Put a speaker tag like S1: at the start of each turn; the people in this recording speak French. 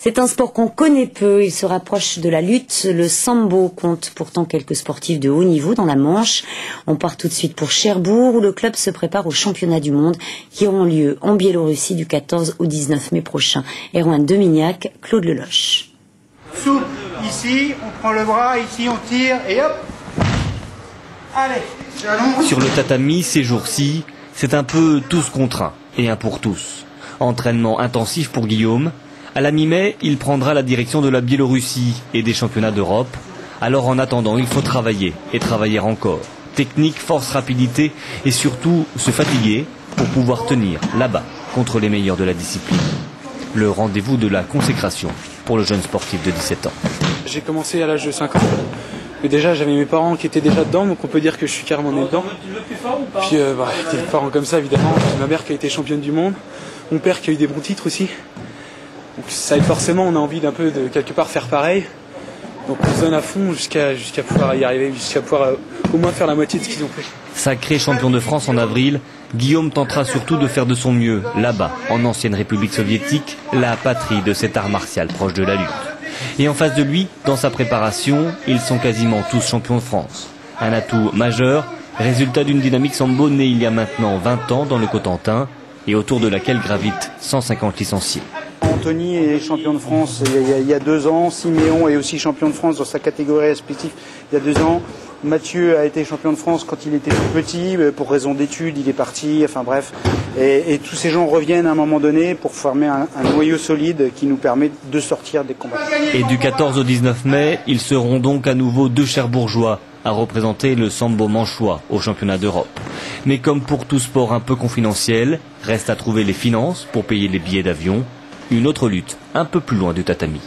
S1: C'est un sport qu'on connaît peu, il se rapproche de la lutte. Le sambo compte pourtant quelques sportifs de haut niveau dans la Manche. On part tout de suite pour Cherbourg où le club se prépare aux championnats du monde qui auront lieu en Biélorussie du 14 au 19 mai prochain. Erwan Demignac, Claude Leloche.
S2: Souple, ici, on prend le bras, ici on tire et hop. Allez, j'allonge.
S3: Sur le tatami, ces jours-ci, c'est un peu tous contre un et un pour tous. Entraînement intensif pour Guillaume. À la mi-mai, il prendra la direction de la Biélorussie et des championnats d'Europe. Alors en attendant, il faut travailler et travailler encore. Technique, force, rapidité et surtout se fatiguer pour pouvoir tenir là-bas contre les meilleurs de la discipline. Le rendez-vous de la consécration pour le jeune sportif de 17 ans.
S4: J'ai commencé à l'âge de 5 ans. Mais déjà, j'avais mes parents qui étaient déjà dedans, donc on peut dire que je suis carrément né dedans. Puis, des parents comme ça, évidemment. Ma mère qui a été championne du monde, mon père qui a eu des bons titres aussi. Donc ça aide forcément, on a envie d'un peu de quelque part faire pareil. Donc on se donne à fond jusqu'à pouvoir y arriver, jusqu'à pouvoir au moins faire la moitié de ce qu'ils ont fait.
S3: Sacré champion de France en avril, Guillaume tentera surtout de faire de son mieux là-bas, en ancienne République soviétique, la patrie de cet art martial proche de la lutte. Et en face de lui, dans sa préparation, ils sont quasiment tous champions de France. Un atout majeur, résultat d'une dynamique sambo née il y a maintenant 20 ans dans le Cotentin et autour de laquelle gravitent 150 licenciés.
S2: Anthony est champion de France il y a 2 ans, Siméon est aussi champion de France dans sa catégorie respective il y a 2 ans. Mathieu a été champion de France quand il était tout petit, pour raison d'études, il est parti, enfin bref. Et tous ces gens reviennent à un moment donné pour former un noyau solide qui nous permet de sortir des combats.
S3: Et du 14 au 19 mai, ils seront donc à nouveau 2 Cherbourgeois à représenter le sambo manchois au championnat d'Europe. Mais comme pour tout sport un peu confidentiel, reste à trouver les finances pour payer les billets d'avion. Une autre lutte un peu plus loin du tatami.